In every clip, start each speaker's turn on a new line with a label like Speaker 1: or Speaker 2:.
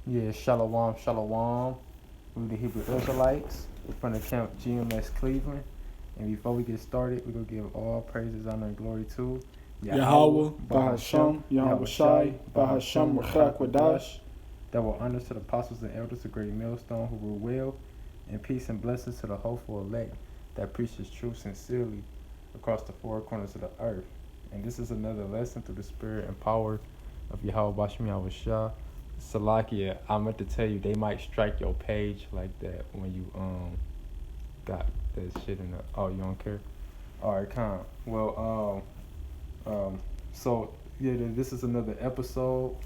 Speaker 1: Yeah, Shalom, Shalom. We the Hebrew Israelites from the camp GMS Cleveland. And before we get started, we're going to give all praises, honor, and glory to Yahweh,
Speaker 2: Yahweh,
Speaker 1: Bahashem,
Speaker 2: Bahasham, Yahweh
Speaker 1: Yahweh
Speaker 2: Shai,
Speaker 1: Shai,
Speaker 2: Bahasham,
Speaker 1: Bahashem,
Speaker 2: Rachak,
Speaker 1: Rakakwadash.
Speaker 2: Wadash.
Speaker 1: Double honors to the apostles and elders of Great Millstone who rule well, and peace and blessings to the hopeful elect that preaches truth sincerely across the four corners of the earth. And this is another lesson through the spirit and power of Yahweh Bashem Yahweh Shah. Salakia, I meant to tell you they might strike your page like that when you got that shit in the you don't care? Alright, con. Well so yeah, this is another episode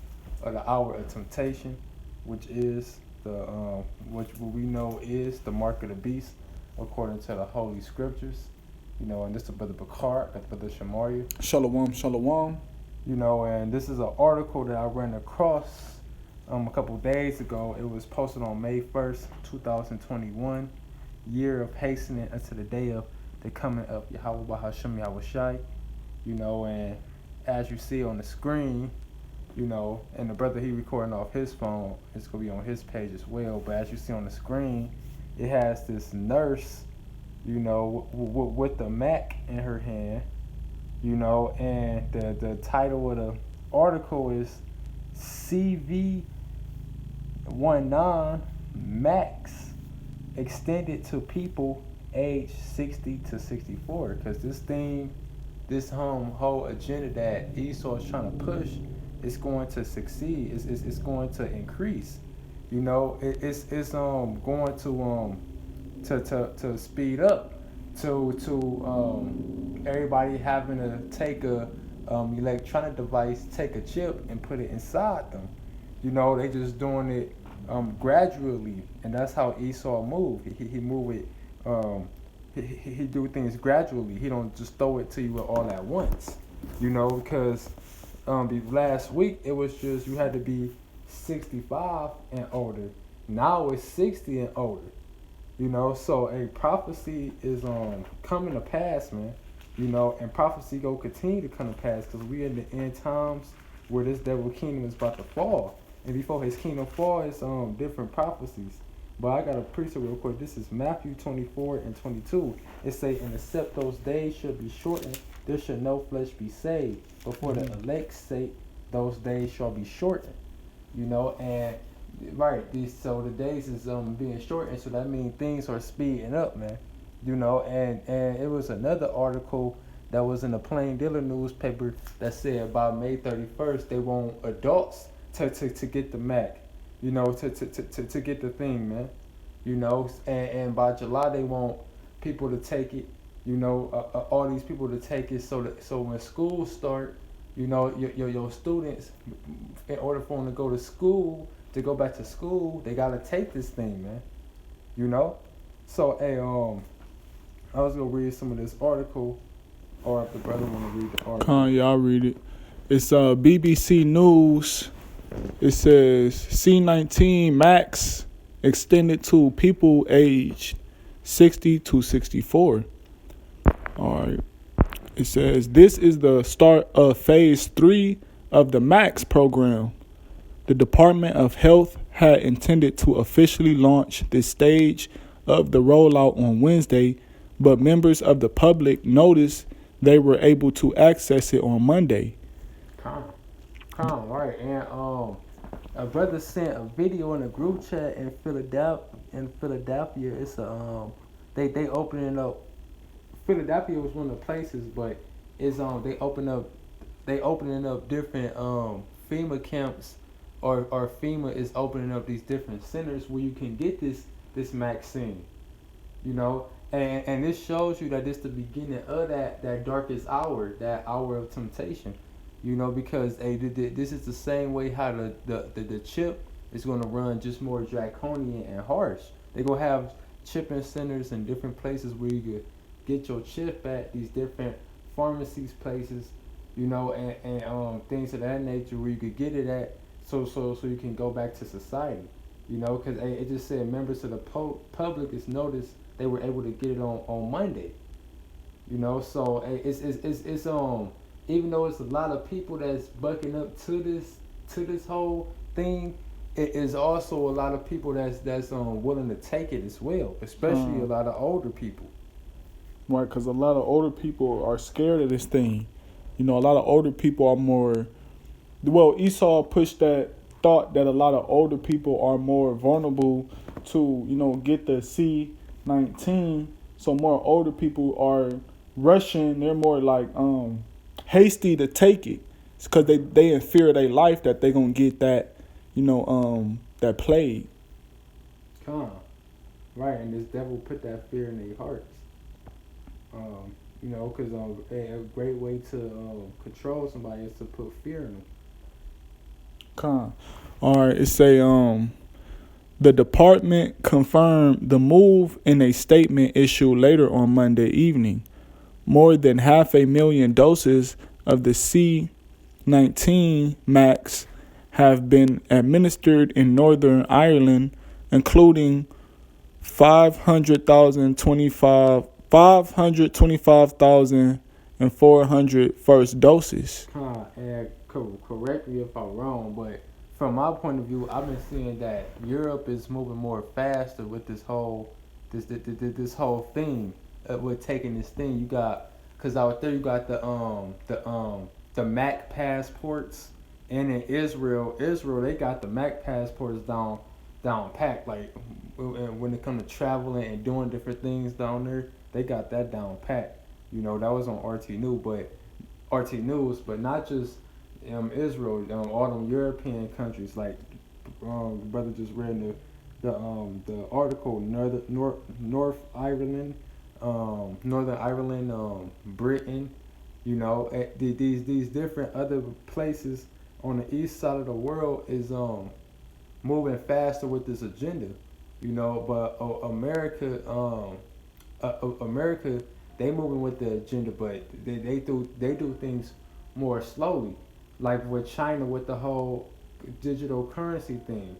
Speaker 1: of the Hour of Temptation, which is the which what we know is the mark of the beast according to the holy scriptures. And this is Brother Bakar, Brother Shamaria.
Speaker 2: Shalom, Shalom.
Speaker 1: And this is an article that I ran across a couple days ago. It was posted on May 1st, 2021, year of hastening unto the day of the coming of Yahweh Bahashem Yahweh Shai. And as you see on the screen, and the brother he recording off his phone, it's going to be on his page as well. But as you see on the screen, it has this nurse, with the Mac in her hand, and the title of the article is CV19 Max extended to people age 60 to 64, because this whole agenda that Esau is trying to push is going to succeed. It's going to increase. It's going to speed up to everybody having to take a electronic device, take a chip and put it inside them. They just doing it gradually, and that's how Esau moved. He move it. He do things gradually. He don't just throw it to you all at once. Because last week it was just you had to be 65 and older. Now it's 60 and older. So a prophecy is coming to pass, man. And prophecy go continue to come to pass, because we in the end times where this devil kingdom is about to fall. And before his kingdom fall, it's different prophecies. But I got to preach it real quick. This is Matthew 24 and 22. It say, and except those days should be shortened, there should no flesh be saved. But for the elect's sake, those days shall be shortened. And right, so the days is being shortened, so that means things are speeding up, man. And it was another article that was in the Plain Dealer newspaper that said by May 31st they want adults to get the Mac, to get the thing, man. And by July they want people to take it, all these people to take it, so when school start, your students, in order for them to go to school, to go back to school, they gotta take this thing, man. So I was gonna read some of this article, or if the brother wanna read the article.
Speaker 2: Yeah, I'll read it. It's BBC News. It says C19 Max extended to people aged 60 to 64. All right. It says this is the start of phase 3 of the Max program. The Department of Health had intended to officially launch this stage of the rollout on Wednesday, but members of the public noticed they were able to access it on Monday.
Speaker 1: Right. And a brother sent a video in a group chat in Philadelphia. It's they opening up. Philadelphia was one of the places, but it's they opening up different FEMA camps, or FEMA is opening up these different centers where you can get this vaccine. And this shows you that this the beginning of that darkest hour, that hour of temptation. Because this is the same way how the chip is going to run, just more draconian and harsh. They're going to have chipping centers in different places where you could get your chip at, these different pharmacies places, and things of that nature where you could get it at, so you can go back to society. Because it just said members of the public is noticed they were able to get it on Monday. So it's even though it's a lot of people that's bucking up to this whole thing, it is also a lot of people that's willing to take it as well, especially a lot of older people.
Speaker 2: Right? Because a lot of older people are scared of this thing. You know, a lot of older people are more. Well, Esau pushed that thought that a lot of older people are more vulnerable to, get the C-19. So more older people are rushing. They're more like hasty to take it. It's because they in fear of their life that they gonna get that, that plague.
Speaker 1: Come, right? And this devil put that fear in their hearts. Because a great way to control somebody is to put fear in them.
Speaker 2: Con. All right, it say the department confirmed the move in a statement issued later on Monday evening. More than 500,000 doses of the C-19 Max have been administered in Northern Ireland, including 525,400 first doses.
Speaker 1: And correct me if I'm wrong, but from my point of view, I've been seeing that Europe is moving more faster with this whole thing with taking this thing. You got, because out there you got the Mac passports, and in Israel they got the Mac passports down packed. Like when it comes to traveling and doing different things down there, they got that down packed. That was on RT News, but not just Israel, all them European countries. Like the brother just read the article, North Ireland, Northern Ireland, Britain. These different other places on the east side of the world is moving faster with this agenda. But America, they moving with the agenda, but they do things more slowly. Like with China with the whole digital currency thing,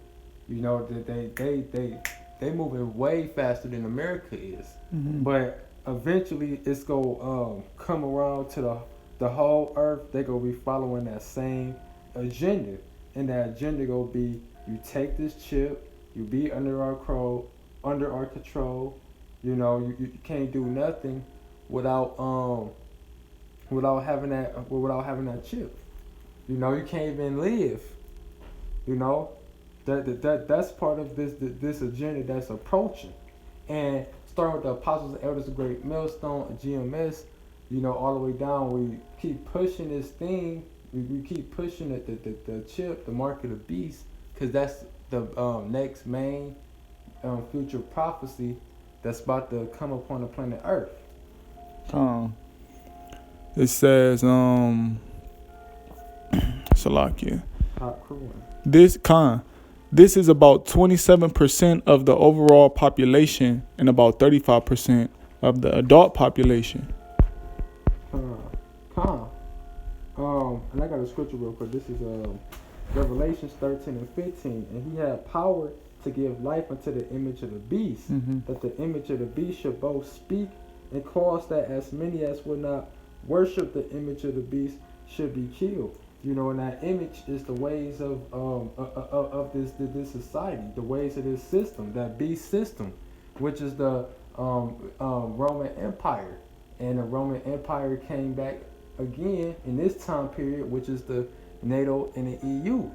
Speaker 1: that they moving way faster than America is.
Speaker 2: Mm-hmm.
Speaker 1: But eventually it's gonna come around to the whole earth. They gonna be following that same agenda, and that agenda gonna be, you take this chip, you be under our control. You can't do nothing without having that chip. You can't even live. That's part of this agenda that's approaching. And starting with the Apostles and Elders of Great Millstone, GMS, all the way down, we keep pushing this thing. We keep pushing the chip, the mark of the beast, because that's the next main future prophecy that's about to come upon the planet Earth.
Speaker 2: It says, Salakia. This is about 27% of the overall population and about 35% of the adult population.
Speaker 1: And I got a scripture real quick. This is Revelations 13 and 15. And he had power to give life unto the image of the beast, that the image of the beast should both speak and cause that as many as would not worship the image of the beast should be killed. And that image is the ways of this society, the ways of this system, that beast system, which is the Roman Empire. And the Roman Empire came back again in this time period, which is the NATO and the EU.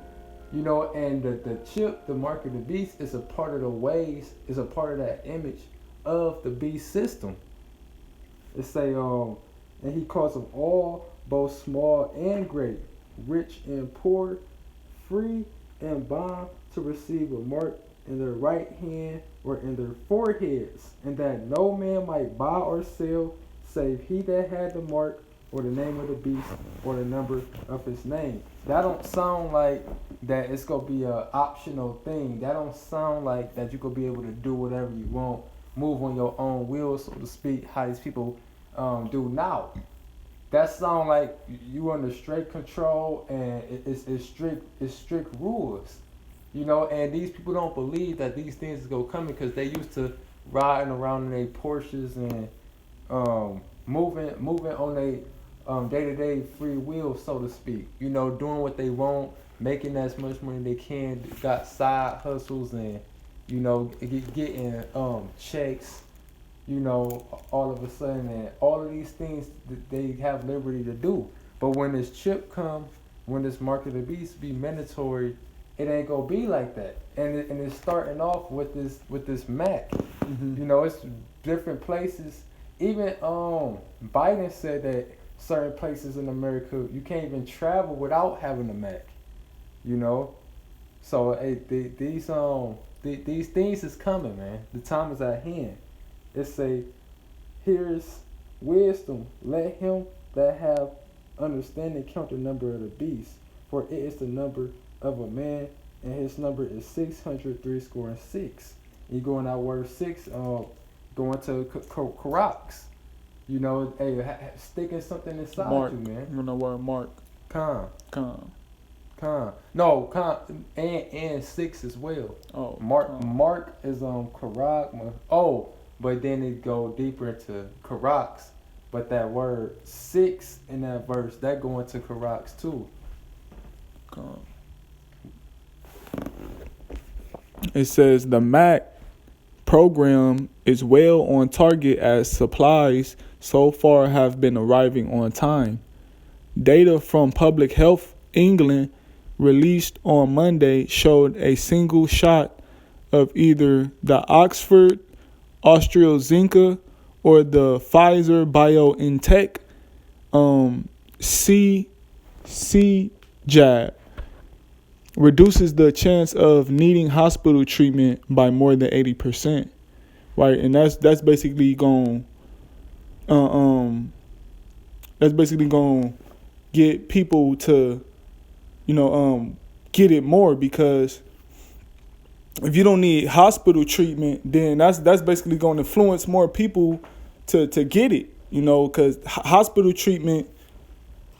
Speaker 1: And the chip, the mark of the beast, is a part of the ways, is a part of that image of the beast system. It say, and he calls them all, both small and great, rich and poor, free and bond, to receive a mark in their right hand or in their foreheads, and that no man might buy or sell save he that had the mark or the name of the beast or the number of his name. That don't sound like that it's gonna be a optional thing. That don't sound like that you gonna be able to do whatever you want, move on your own will, so to speak, how these people do now. That sound like you under strict control, and it's strict rules. And these people don't believe that these things is gonna come, because they used to riding around in their Porsches and moving on their day-to-day free will, so to speak. Doing what they want, making as much money they can, got side hustles and getting checks, all of a sudden, and all of these things that they have liberty to do. But when this chip come, when this mark of the beast be mandatory, it ain't gonna be like that. And it's starting off with this Mac. It's different places. Even Biden said that certain places in America you can't even travel without having a Mac. So these things is coming, man. The time is at hand. It say, here's wisdom. Let him that have understanding count the number of the beast, for it is the number of a man, and his number is 666. You go in that word 6, going to Karax. Sticking something inside
Speaker 2: Mark.
Speaker 1: you, man.
Speaker 2: You know word Mark.
Speaker 1: Con. And 6 as well.
Speaker 2: Oh.
Speaker 1: Mark is Karak. Oh, but then it go deeper into Karax. But that word 6 in that verse, that go into Karax too.
Speaker 2: It says the Mac program is well on target as supplies so far have been arriving on time. Data from Public Health England released on Monday showed a single shot of either the Oxford AstraZeneca or the Pfizer BioNTech C jab reduces the chance of needing hospital treatment by more than 80%, right? And that's basically going get people to get it more, because if you don't need hospital treatment, then that's basically going to influence more people to get it, because hospital treatment,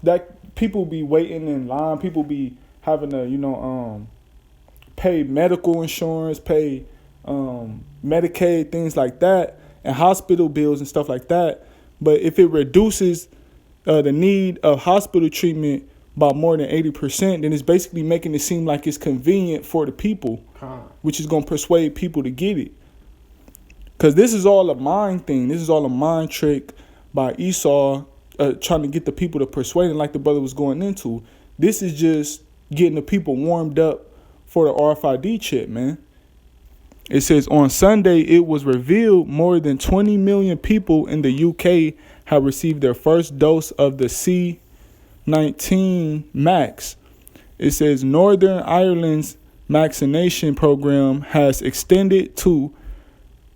Speaker 2: that people be waiting in line, people be having to pay medical insurance, pay Medicaid, things like that, and hospital bills and stuff like that. But if it reduces the need of hospital treatment by more than 80%, then it's basically making it seem like it's convenient for the people, which is going to persuade people to get it. Because this is all a mind thing. This is all a mind trick by Esau, trying to get the people to persuade it, like the brother was going into. This is just getting the people warmed up for the RFID chip, man. It says on Sunday, it was revealed more than 20 million people in the UK have received their first dose of the C19 Max. It says Northern Ireland's vaccination program has extended to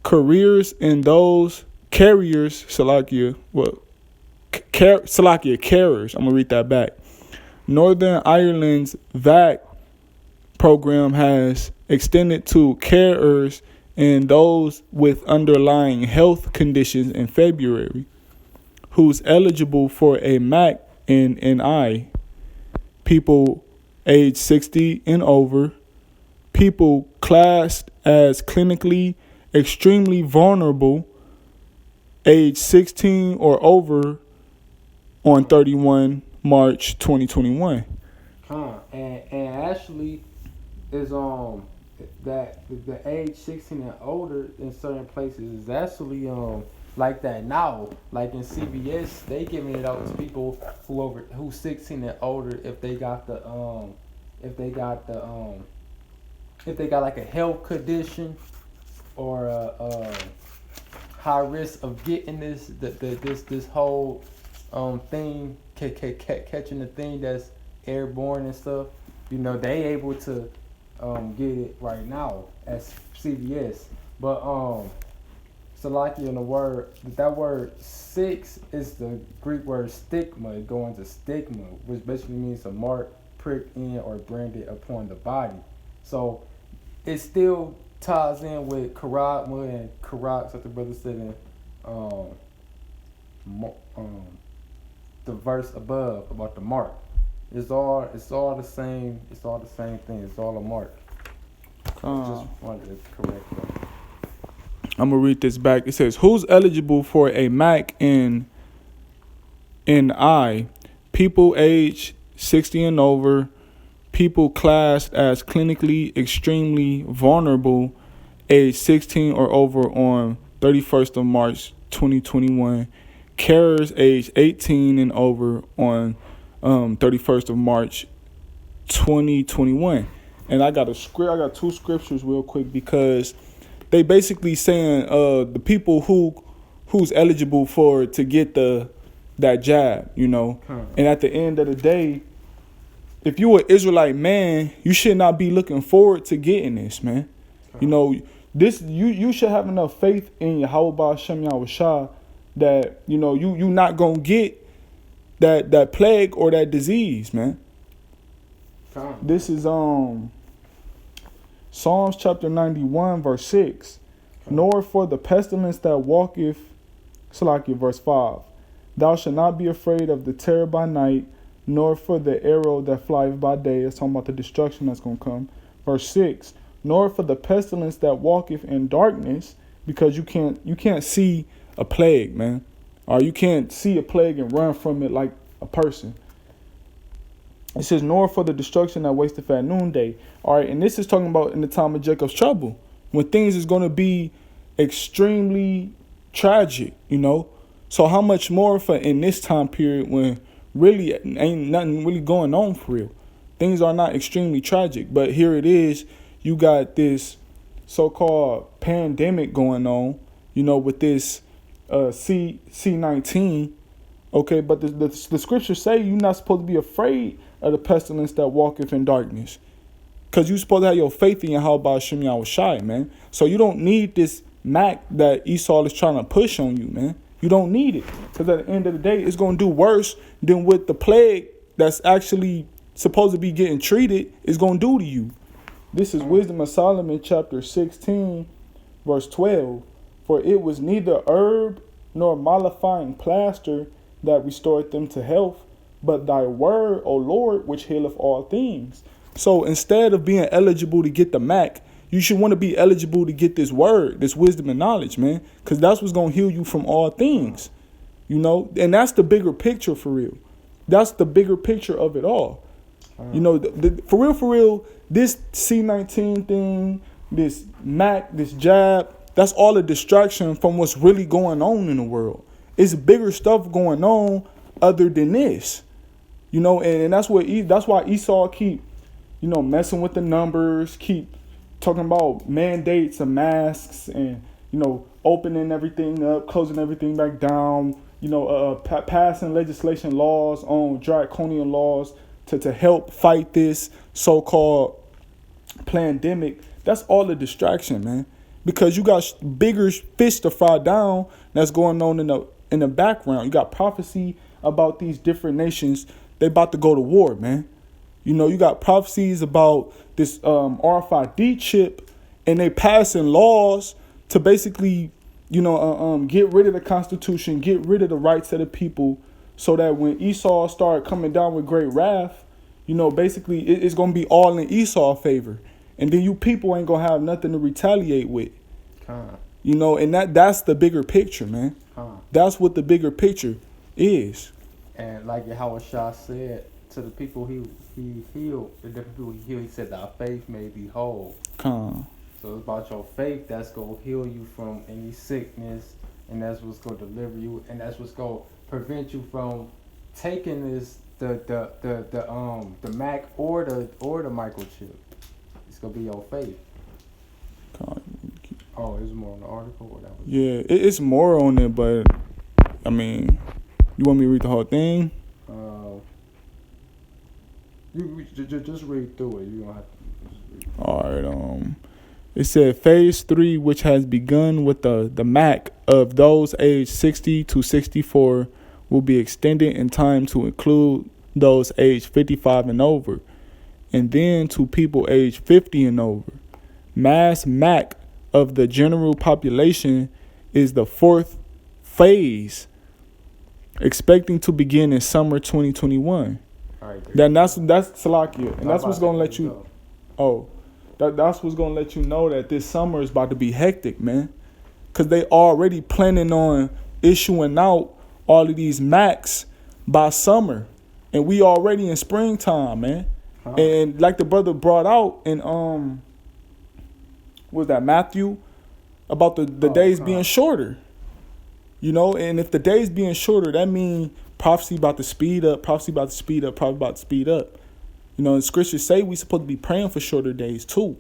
Speaker 2: carriers and those carriers, carriers. I'm going to read that back. Northern Ireland's VAC program has extended to carers and those with underlying health conditions in February, who's eligible for a MAC and NI. People age 60 and over, people classed as clinically extremely vulnerable, age 16 or over on 31 March 2021.
Speaker 1: And actually is that the age 16 and older in certain places is actually like that now. Like in CVS, they giving it out to people who's 16 and older if they got like a health condition or a high risk of getting this whole thing, catching the thing that's airborne and stuff. They able to get it right now at CVS. But Salaki in the word, that word 6 is the Greek word stigma. It goes into stigma, which basically means a mark pricked in or branded upon the body. So it still ties in with Karatma and Karat, like the brother said in the verse above about the mark. It's all the same. It's all the same thing. It's all a mark. Just wanted to correct that.
Speaker 2: I'm gonna read this back. It says, "Who's eligible for a MAC and NI? People age 60 and over, people classed as clinically extremely vulnerable, age 16 or over on 31st of March 2021. Carers age 18 and over on 31st of March 2021. And I got two scriptures real quick, because they basically saying the people who's eligible for to get that jab, you know. And at the end of the day, if you an Israelite man, you should not be looking forward to getting this, man. You know, this you should have enough faith in Yahweh Hashem Yahushua that, you know, you not gonna get that plague or that disease, man. This is Psalms chapter 91 verse 6. Nor for the pestilence that walketh, Salakia verse 5. Thou shalt not be afraid of the terror by night, nor for the arrow that flieth by day. It's talking about the destruction that's going to come. Verse 6. Nor for the pestilence that walketh in darkness, because you can't see a plague, man. Or you can't see a plague and run from it like a person. It says, nor for the destruction that wasteth at noonday. All right, and this is talking about in the time of Jacob's trouble, when things is going to be extremely tragic, you know. So how much more for in this time period when really ain't nothing really going on for real. Things are not extremely tragic, but here it is. You got this so-called pandemic going on, you know, with this C-19. Okay, but the scriptures say you're not supposed to be afraid of the pestilence that walketh in darkness, because you're supposed to have your faith in Yahweh Hashem Yahushua, man. So you don't need this Mac that Esau is trying to push on you, man. You don't need it, because at the end of the day, it's going to do worse than what the plague that's actually supposed to be getting treated is going to do to you. This is Wisdom of Solomon, chapter 16, verse 12. For it was neither herb nor mollifying plaster that restored them to health, but thy word, O Lord, which healeth all things. So instead of being eligible to get the Mac, you should want to be eligible to get this word, this wisdom and knowledge, man, because that's what's going to heal you from all things, you know, and that's the bigger picture for real. That's the bigger picture of it all. You know, for real, this C-19 thing, this Mac, this jab, that's all a distraction from what's really going on in the world. It's bigger stuff going on other than this, you know, and that's why Esau keep, you know, messing with the numbers, keep talking about mandates of masks and, you know, opening everything up, closing everything back down, you know, passing legislation laws on draconian laws to help fight this so-called pandemic. That's all a distraction, man, because you got bigger fish to fry down that's going on in the background. You got prophecy about these different nations. They about to go to war, man. You know, you got prophecies about this RFID chip, and they passing laws to basically, you know, get rid of the Constitution, get rid of the rights of the people, so that when Esau start coming down with great wrath, you know, basically it's going to be all in Esau's favor. And then you people ain't going to have nothing to retaliate with. You know, and that's the bigger picture, man. That's what the bigger picture is.
Speaker 1: And like Yahweh Shah said, to the people he healed, the different people he healed, he said, thy faith may be whole. So it's about your faith that's going to heal you from any sickness, and that's what's going to deliver you, and that's what's going to prevent you from taking this the Mac or the microchip. It's going to be your faith. Oh, there's more on the article? Or that was
Speaker 2: it's more on it, but I mean, you want me to read the whole thing?
Speaker 1: You just read through it. You don't have to just read.
Speaker 2: All right. It said phase 3, which has begun with the Mac of those aged 60 to 64, will be extended in time to include those aged 55 and over, and then to people aged 50 and over. Mass Mac of the general population is the 4th phase, expecting to begin in summer 2021.
Speaker 1: All right,
Speaker 2: Then that's Salakia, and that's what's gonna let you. That's what's gonna let you know that this summer is about to be hectic, man. Cause they already planning on issuing out all of these Macs by summer, and we already in springtime, man. And like the brother brought out in was that Matthew about the days being shorter. You know, and if the days being shorter, that means prophecy about to speed up, prophecy about to speed up, prophecy about to speed up. You know, and scriptures say we supposed to be praying for shorter days too.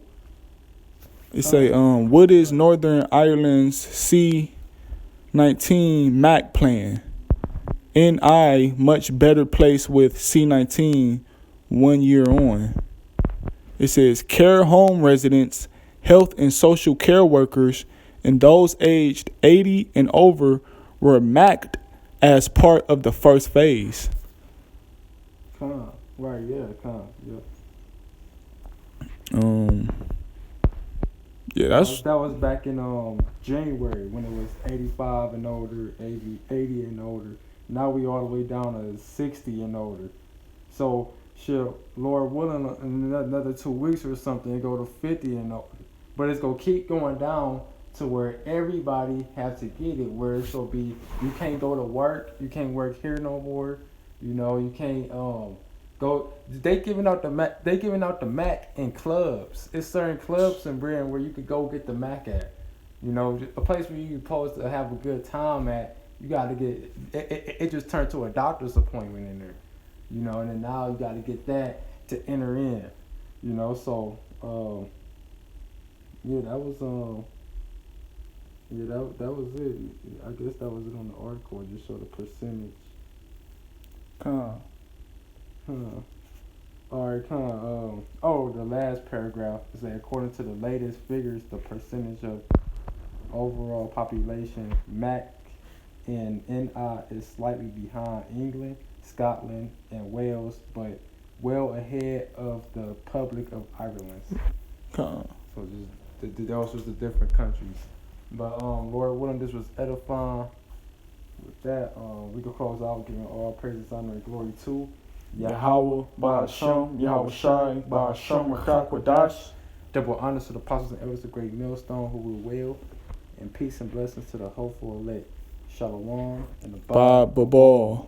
Speaker 2: It say, what is Northern Ireland's C-19 MAC plan? NI much better place with C-19 1 year on. It says care home residents, health and social care workers, and those aged 80 and over were MAC'd as part of the first phase.
Speaker 1: Right, yeah,
Speaker 2: yeah, that's
Speaker 1: that was back in January when it was 85 and older, 80 and older. Now we all the way down to 60 and older. So shit, Lord willing, in another 2 weeks or something, it go to 50 and older. But it's gonna keep going down to where everybody has to get it. Where it's gonna be, you can't go to work, you can't work here no more. You know, you can't go. They giving out the Mac. They giving out the Mac in clubs. It's certain clubs in Britain where you could go get the Mac at. You know, a place where you supposed to have a good time at. You got to get. It just turned to a doctor's appointment in there. You know, and then now you got to get that to enter in. You know, so yeah, that was yeah, that was it. I guess that was it on the article. It just showed the percentage. Alright, the last paragraph is that according to the latest figures, the percentage of overall population MAC and NI is slightly behind England, Scotland, and Wales, but well ahead of the Republic of Ireland. So just those was the different countries. But Lord willing, this was edifying. With that, we can close out giving all praises, honor, and glory to
Speaker 2: Yahweh, Ba'ashem, Yahweh Shai, Ba'ashem, Rachak, Wadash.
Speaker 1: Double honors to the apostles and elders of the great millstone who will wail, and peace and blessings to the hopeful elect. Shalom and the
Speaker 2: Ba Babal.